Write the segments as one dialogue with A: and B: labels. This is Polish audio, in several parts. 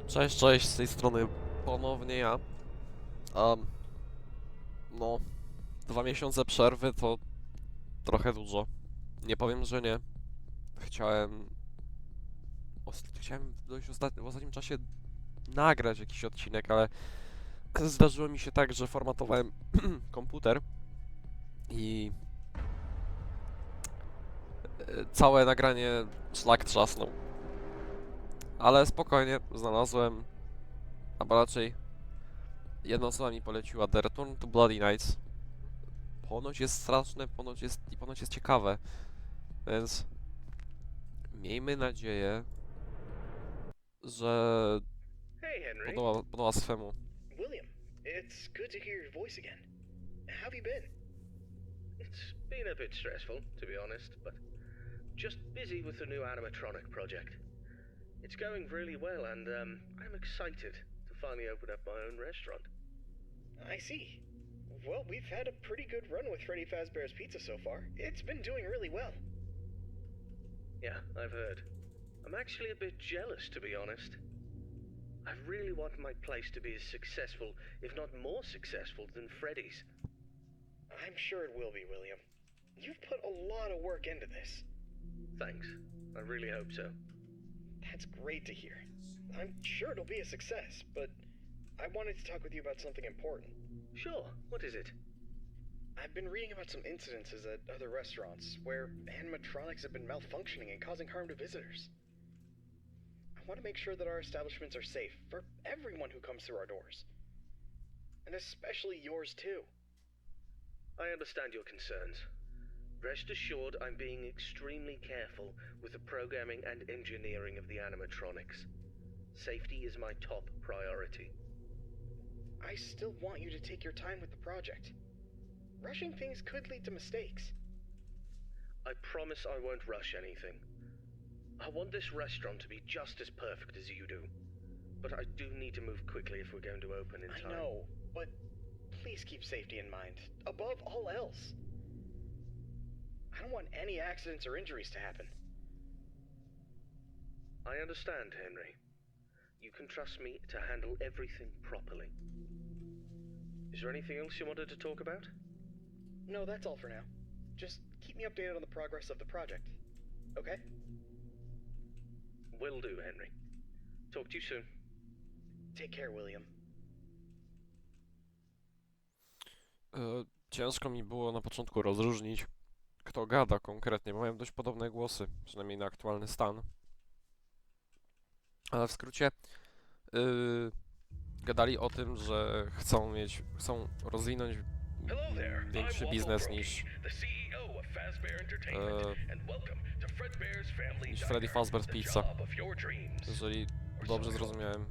A: Cześć, cześć, z tej strony ponownie ja. No, 2 miesiące przerwy to trochę dużo. Nie powiem, że nie. Chciałem... Chciałem w ostatnim czasie nagrać jakiś odcinek, ale zdarzyło mi się tak, że formatowałem komputer i całe nagranie szlak trzasnął. Ale spokojnie, znalazłem, albo raczej jedna osoba mi poleciła The Return to Bloody Nights. Ponoć jest straszne, ponoć jest ciekawe, więc miejmy nadzieję, że
B: Hey, Henry.
A: podoba swemu.
B: William, it's good to hear your voice again. How have you been? It's been a bit stressful, to be honest, but just busy with the new animatronic project. It's going really well, and I'm excited to finally open up my own restaurant. I see. Well, we've had a pretty good run with Freddy Fazbear's Pizza so far. It's been doing really well. Yeah, I've heard. I'm actually a bit jealous, to be honest. I really want my place to be as successful, if not more successful, than Freddy's. I'm sure it will be, William. You've put a lot of work into this. Thanks. I really hope so. That's great to hear. I'm sure it'll be a success, but I wanted to talk with you about something important. Sure. What is it? I've been reading about some incidences at other restaurants where animatronics have been malfunctioning and causing harm to visitors. I want to make sure that our establishments are safe for everyone who comes through our doors. And especially yours too. I understand your concerns. Rest assured I'm being extremely careful with the programming and engineering of the animatronics. Safety is my top priority. I still want you to take your time with the project. Rushing things could lead to mistakes. I promise I won't rush anything. I want this restaurant to be just as perfect as you do. But I do need to move quickly if we're going to open in time. I know, but please keep safety in mind, above all else. I don't want any accidents or injuries to happen. I understand, Henry. You can trust me to handle everything properly. Is there anything else you wanted to talk about? No, that's all for now. Just keep me updated on the progress of the project, okay? Will do, Henry. Talk to you soon. Take care, William.
A: Ciężko mi było na początku rozróżnić, kto gada konkretnie, bo mają dość podobne głosy, przynajmniej na aktualny stan. Ale w skrócie gadali o tym, że chcą rozwinąć większy biznes niż Freddy Fazbear's Pizza, jeżeli dobrze zrozumiałem.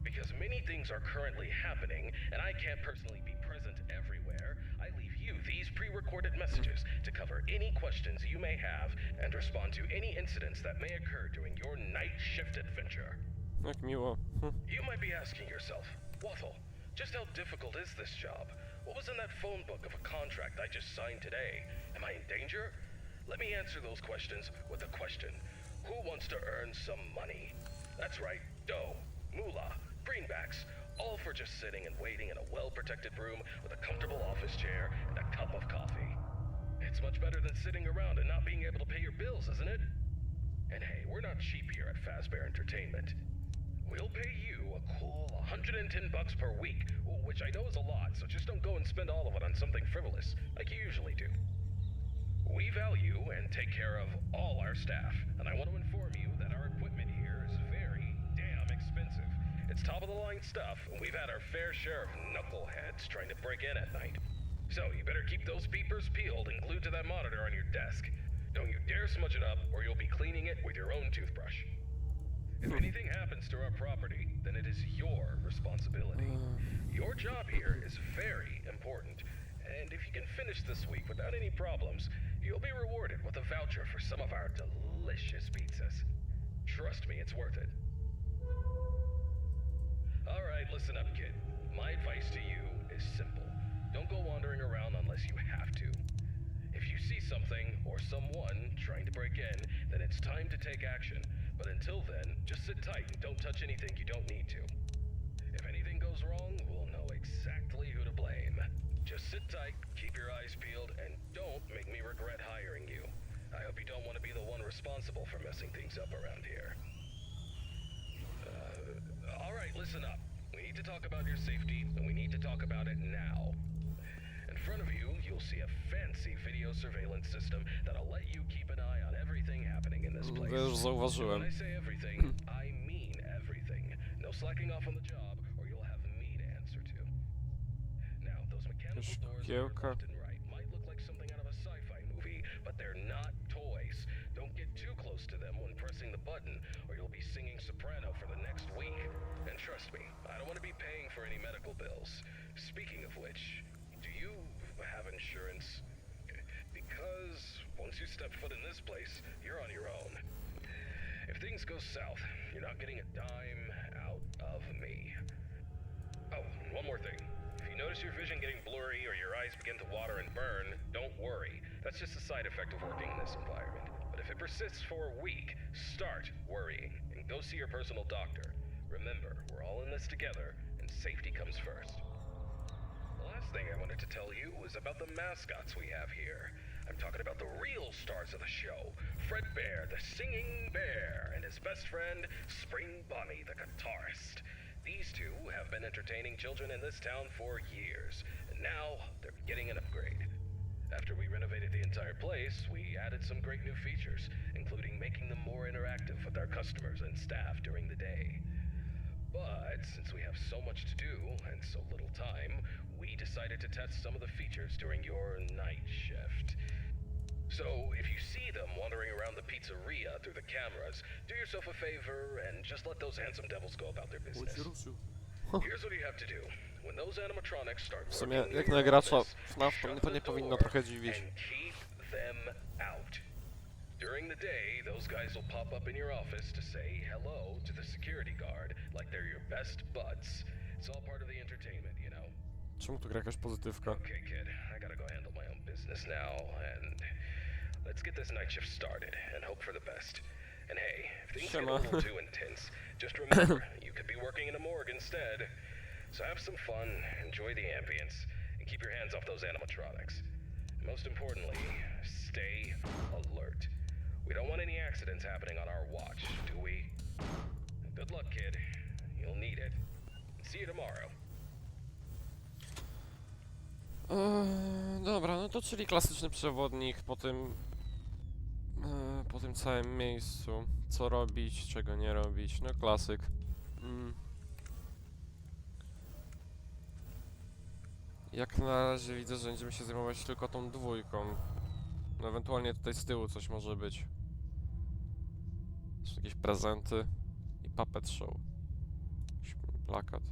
C: Because many things are currently happening, and I can't personally be present everywhere, I leave you these pre-recorded messages to cover any questions you may have and respond to any incidents that may occur during your night shift adventure.
A: Jak miło.
C: You might be asking yourself, Waffle, just how difficult is this job? What was in that phone book of a contract I just signed today? Am I in danger? Let me answer those questions with a question. Who wants to earn some money? That's right, dough, moolah, greenbacks, all for just sitting and waiting in a well-protected room with a comfortable office chair and a cup of coffee. It's much better than sitting around and not being able to pay your bills, isn't it? And hey, we're not cheap here at Fazbear Entertainment. We'll pay you a cool $110 per week, which I know is a lot, so just don't go and spend all of it on something frivolous, like you usually do. We value and take care of all our staff, and I want to inform you that our equipment here is very damn expensive. It's top-of-the-line stuff, and we've had our fair share of knuckleheads trying to break in at night. So you better keep those peepers peeled and glued to that monitor on your desk. Don't you dare smudge it up, or you'll be cleaning it with your own toothbrush. If anything happens to our property, then it is your responsibility. Your job here is very important, and if you can finish this week without any problems, you'll be rewarded with a voucher for some of our delicious pizzas. Trust me, it's worth it. Alright, listen up, kid. My advice to you is simple. Don't go wandering around unless you have to. If you see something or someone trying to break in, then It's time to take action, but until then, just sit tight and don't touch anything you don't need to. If anything goes wrong, we'll know exactly who to blame. Just sit tight, keep your eyes peeled, and don't make me regret hiring you. I hope you don't want to be the one responsible for messing things up around here. Alright, listen up. We need to talk about your safety, and we need to talk about it now. In front of you, you'll see a fancy video surveillance system that'll let you keep an eye on everything happening in this place.
A: Już
C: When
A: zauważyłem.
C: I say everything, I mean everything. No slacking off on the job, or you'll have me to answer to. Now, those mechanical doors on your
A: Szkiełka.
C: left and right might look like something out of a sci-fi movie, but they're not toys. Don't get too close to them when pressing the button, or you'll be singing soprano for the next week. And trust me, I don't want to be paying for any medical bills. Speaking of which, do you have insurance? Because once you step foot in this place, you're on your own. If things go south, you're not getting a dime out of me. Oh, one more thing. If you notice your vision getting blurry or your eyes begin to water and burn, don't worry. That's just a side effect of working in this environment. But if it persists for a week, start worrying and go see your personal doctor. Remember, we're all in this together, and safety comes first. The last thing I wanted to tell you was about the mascots we have here. I'm talking about the real stars of the show. Fred Bear, the singing bear, and his best friend, Spring Bonnie, the guitarist. These two have been entertaining children in this town for years, and now they're getting an upgrade. After we renovated the entire place, we added some great new features, including making them more interactive with our customers and staff during the day. But since we have so much to do and so little time, we decided to test some of the features during your night shift. So if you see them wandering around the pizzeria through the cameras, do yourself a favor and just let those handsome devils go about their business. Here's what you have to do. When those animatronics start
A: W sumie
C: working
A: jak
C: in
A: na
C: your
A: gracza
C: office,
A: FNAF to mnie to
C: shut
A: nie
C: the
A: powinno
C: door
A: trochę dziwić.
C: and keep them out. During the day, those guys will pop up in your office to say hello to the security guard, like they're your best buds. It's all part of the entertainment, you know?
A: Czemu tu gra jakaś pozytywka?
C: Okay, kid, I gotta go handle my own business now, and let's get this night shift started and hope for the best. And hey, if things get a
A: Siema.
C: little too intense, just remember, you could be working in a morgue instead. So have some fun, enjoy the ambience, and keep your hands off those animatronics. Most importantly, stay alert. We don't want any accidents happening on our watch, do we? Good luck, kid. You'll need it. See you tomorrow.
A: Dobra, no to czyli klasyczny przewodnik po tym całym miejscu. Co robić, czego nie robić, no klasyk. Jak na razie widzę, że będziemy się zajmować tylko tą dwójką. No ewentualnie tutaj z tyłu coś może być. Są jakieś prezenty i puppet show. Jakiś plakat.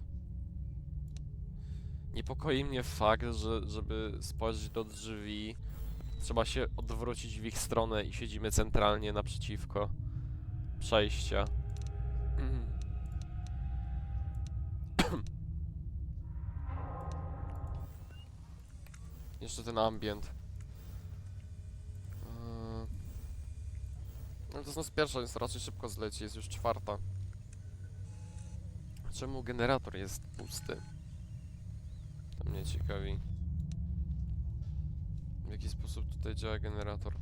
A: Niepokoi mnie fakt, że żeby spojrzeć do drzwi, trzeba się odwrócić w ich stronę i siedzimy centralnie naprzeciwko przejścia. Jeszcze ten ambient. No to jest nas pierwsza, więc to raczej szybko zleci, jest już czwarta. Czemu generator jest pusty? To mnie ciekawi. W jaki sposób tutaj działa generator?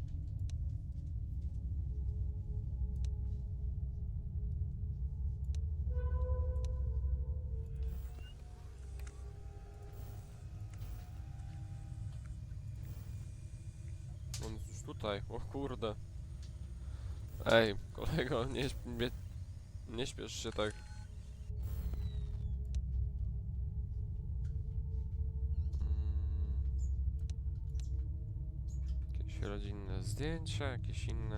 A: On jest już tutaj, o kurde. Ej, kolego, nie śpiesz się tak. Jakieś rodzinne zdjęcia, jakieś inne.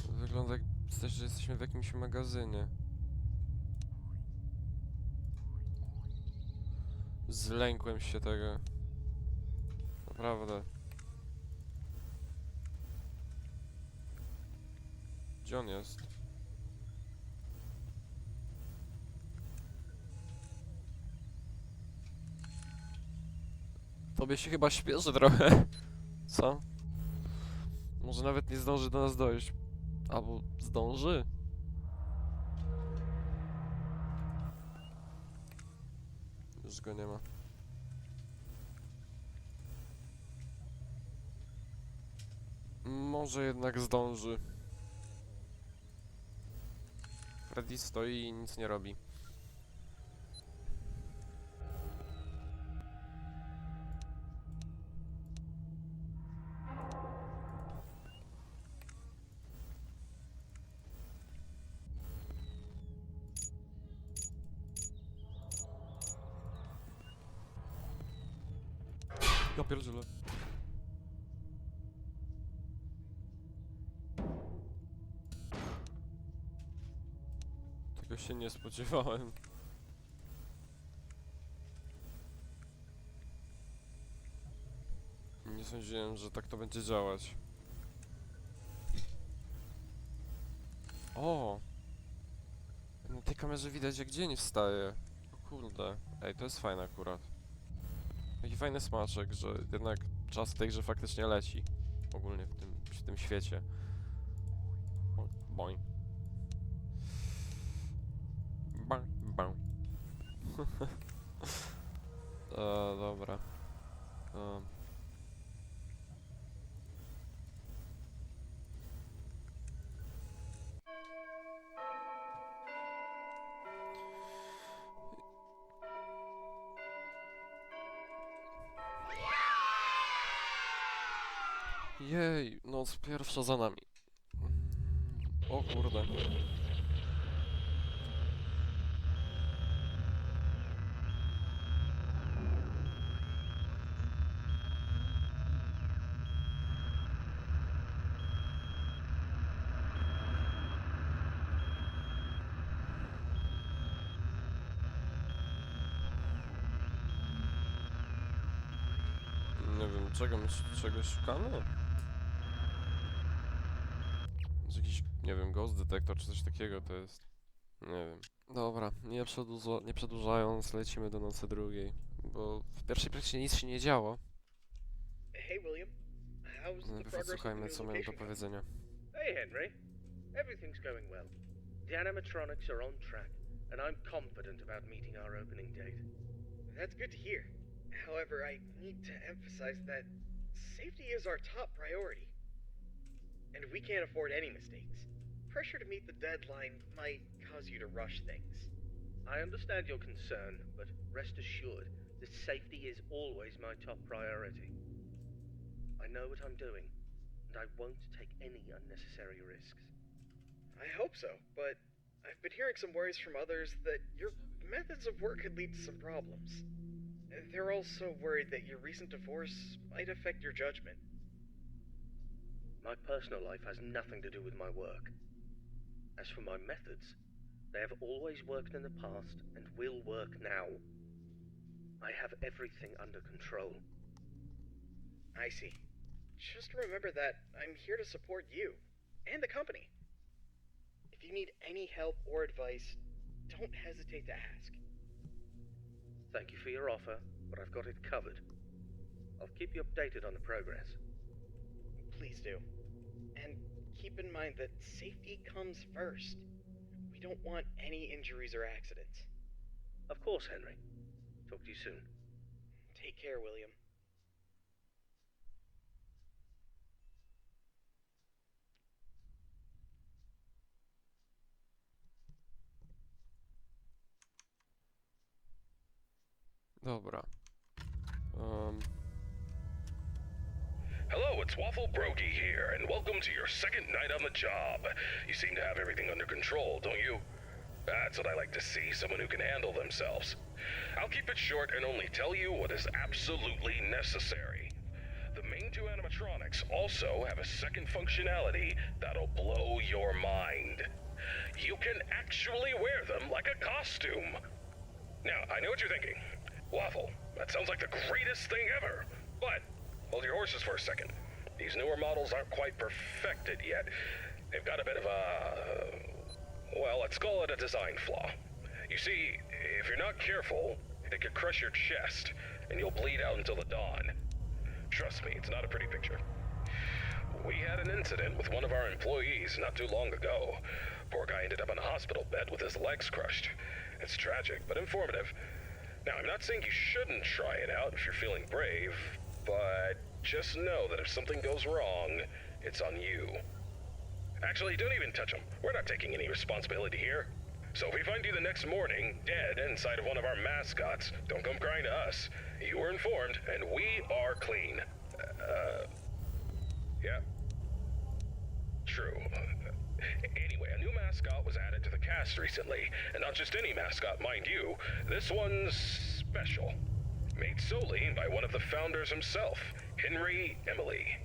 A: Wygląda jak, że jesteśmy w jakimś magazynie. Zlękłem się tego. Naprawdę. Gdzie on jest? Tobie się chyba śpieszy trochę. Co? Może nawet nie zdąży do nas dojść. Albo zdąży? Już go nie ma. Może jednak zdąży. Freddy stoi i nic nie robi. Ja pierdzielę. Tego się nie spodziewałem. Nie sądziłem, że tak to będzie działać. O! Na tej kamerze widać, jak dzień wstaje. O kurde. Ej, to jest fajne akurat. Taki fajny smaczek, że jednak czas w tej grze faktycznie leci. Ogólnie w tym świecie. O, boing. Bang, bang. Dobra. Jej, noc pierwsza za nami. O kurde. Nie wiem, czegoś szukamy? Jest jakiś, nie wiem, ghost detector czy coś takiego to jest. Nie wiem. Dobra, nie przedłużając, lecimy do nocy drugiej. Bo w pierwszej praktycznie nic się nie działo.
B: Hey, William. How's the
A: Najpierw
B: progress of the
A: odsłuchajmy,
B: new
A: co mają do
B: location going?
A: powiedzenia.
B: Hey, Henry. Everything's going well. The animatronics are on track, and I'm confident about meeting our opening date. That's good to hear. However, I need to emphasize that safety is our top priority. And we can't afford any mistakes. Pressure to meet the deadline might cause you to rush things. I understand your concern, but rest assured that safety is always my top priority. I know what I'm doing, and I won't take any unnecessary risks. I hope so, but I've been hearing some worries from others that your methods of work could lead to some problems. They're also worried that your recent divorce might affect your judgment. My personal life has nothing to do with my work. As for my methods, they have always worked in the past and will work now. I have everything under control. I see. Just remember that I'm here to support you and the company. If you need any help or advice, don't hesitate to ask. Thank you for your offer, but I've got it covered. I'll keep you updated on the progress. Please do. And keep in mind that safety comes first. We don't want any injuries or accidents. Of course, Henry. Talk to you soon. Take care, William.
A: Dobra.
C: Hello, it's Waffle Brogy here, and welcome to your second night on the job. You seem to have everything under control, don't you? That's what I like to see, someone who can handle themselves. I'll keep it short and only tell you what is absolutely necessary. The main two animatronics also have a second functionality that'll blow your mind. You can actually wear them like a costume. Now, I know what you're thinking. Waffle, that sounds like the greatest thing ever. But, hold your horses for a second. These newer models aren't quite perfected yet. They've got a bit of a... well, let's call it a design flaw. You see, if you're not careful, they could crush your chest, and you'll bleed out until the dawn. Trust me, it's not a pretty picture. We had an incident with one of our employees not too long ago. Poor guy ended up in a hospital bed with his legs crushed. It's tragic, but informative. Now, I'm not saying you shouldn't try it out if you're feeling brave, but just know that if something goes wrong, it's on you. Actually, don't even touch him. We're not taking any responsibility here. So if we find you the next morning, dead inside of one of our mascots, don't come crying to us. You were informed, and we are clean. Yeah. True. Anyway, a new mascot was added to the cast recently, and not just any mascot, mind you. This one's special. Made solely by one of the founders himself, Henry Emily.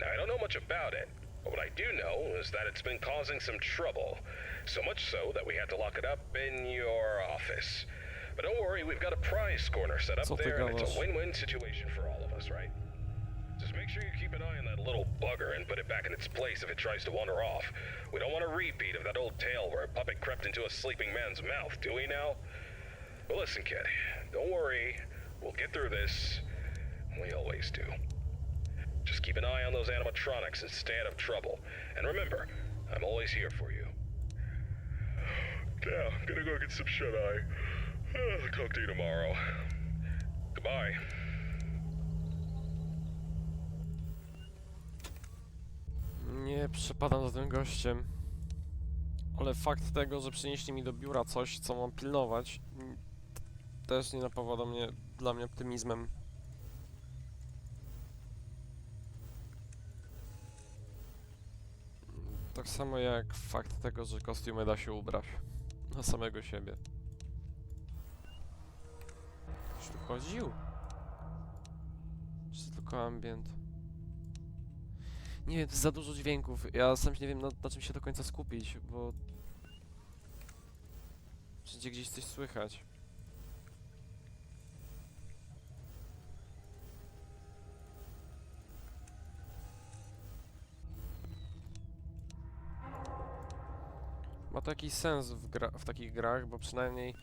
C: Now, I don't know much about it, but what I do know is that it's been causing some trouble. So much so that we had to lock it up in your office. But don't worry, we've got a prize corner set up there, and it's a win-win situation for all of us, right? Just make sure you keep an eye on that little bugger and put it back in its place if it tries to wander off. We don't want a repeat of that old tale where a puppet crept into a sleeping man's mouth, do we now? Well, listen, kid, don't worry. We'll get through this. We always do. Just keep an eye on those animatronics and stay out of trouble. And remember, I'm always here for you. Now, I'm gonna go get some shut-eye. Talk to you tomorrow. Goodbye.
A: Nie przepadam za tym gościem. Ale fakt tego, że przynieśli mi do biura coś, co mam pilnować, też nie napawa dla mnie optymizmem. Tak samo jak fakt tego, że kostiumy da się ubrać na samego siebie. Ktoś tu chodził? Czy to tylko ambient? Nie wiem, to jest za dużo dźwięków. Ja sam nie wiem na czym się do końca skupić, bo... Wszędzie gdzieś coś słychać. Ma to jakiś sens w takich grach, bo przynajmniej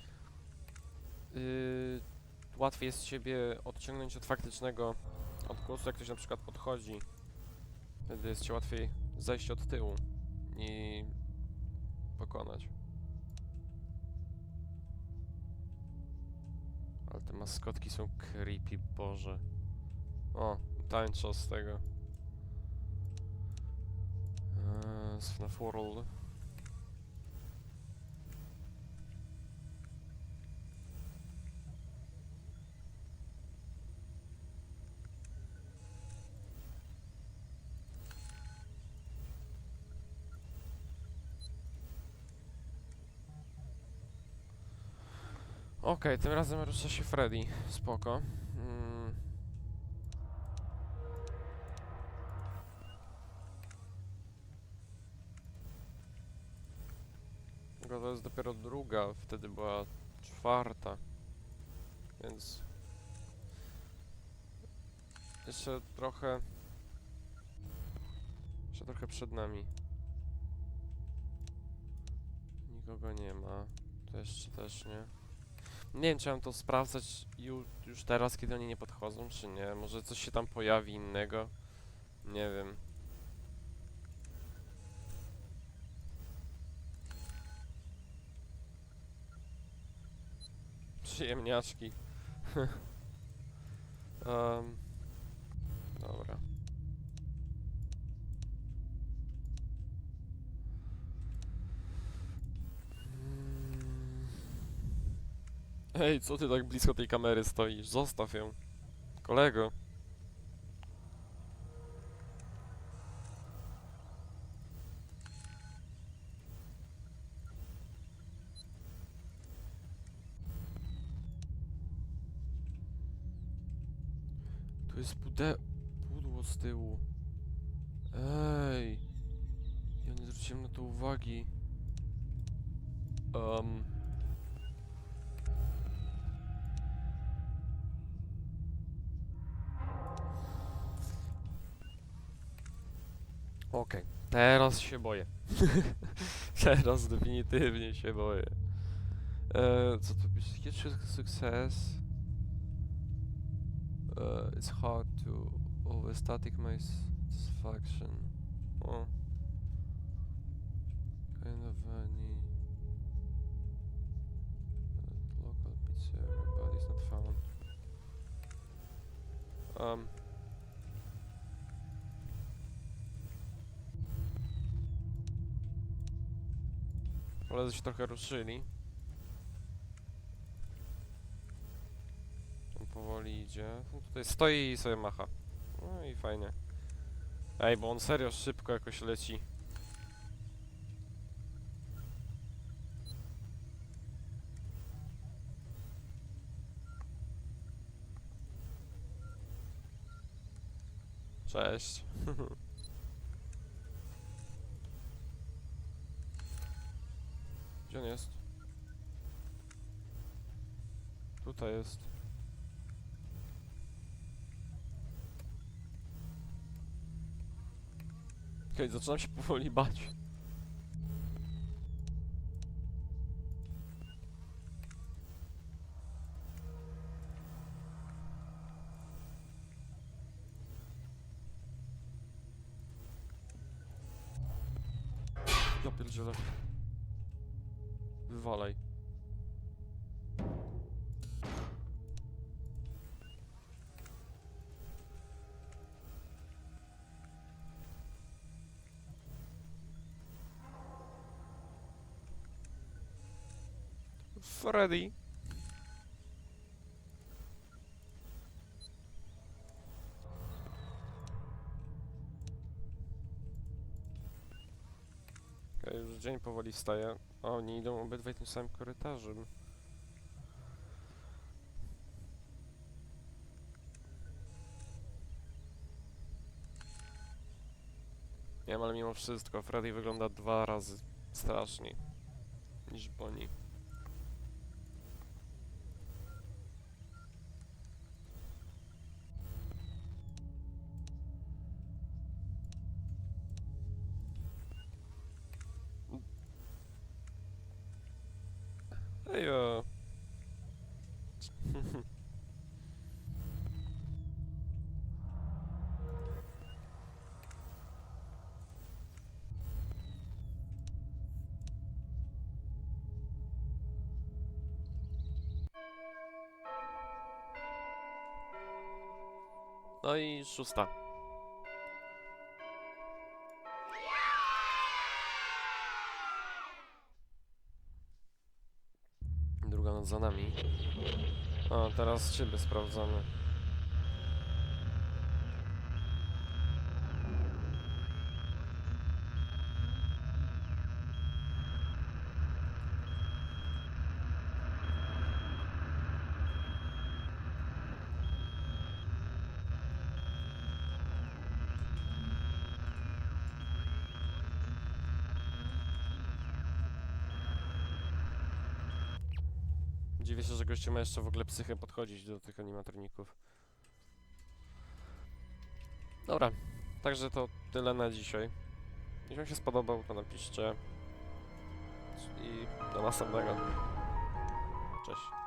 A: łatwiej jest siebie odciągnąć od faktycznego odgłosu, jak ktoś na przykład podchodzi. Wtedy jest ci łatwiej zejść od tyłu i pokonać. Ale te maskotki są creepy, Boże. O, tańczą z tego. Z FNAF World. Okej, tym razem rusza się Freddy. Spoko. To jest dopiero druga, wtedy była czwarta. Więc... Jeszcze trochę przed nami. Nikogo nie ma. To jeszcze też nie. Nie wiem, czy mam to sprawdzać już teraz, kiedy oni nie podchodzą, czy nie. Może coś się tam pojawi innego. Nie wiem. Przyjemniaczki. Dobra. Ej, co ty tak blisko tej kamery stoisz? Zostaw ją. Kolego. Tu jest pudło z tyłu. Ej. Ja nie zwróciłem na to uwagi. Okej, teraz się boję. Teraz definitywnie się boję. Co to pisze? Huge success. It's hard to overstatic my satisfaction. O. Kind of any local pizzeria, but it's not found. Koledzy się trochę ruszyli. On powoli idzie. No tutaj stoi i sobie macha. No i fajnie. Ej, bo on serio szybko jakoś leci. Cześć. Gdzie on jest? Tutaj jest. Okej, zaczynam się powoli bać. Ja pierdzielę. Wywalaj. Freddy. Okej, już dzień powoli wstaje. O, oni idą obydwaj tym samym korytarzem. Nie wiem, ale mimo wszystko Freddy wygląda 2 razy straszniej niż Bonnie. Ejo. No i 6. Druga noc za nami. O, teraz ciebie sprawdzamy. Dziwię się, że gościu ma jeszcze w ogóle psychę podchodzić do tych animatroników. Dobra, także to tyle na dzisiaj. Jeśli wam się spodobał, to napiszcie. I do następnego. Cześć.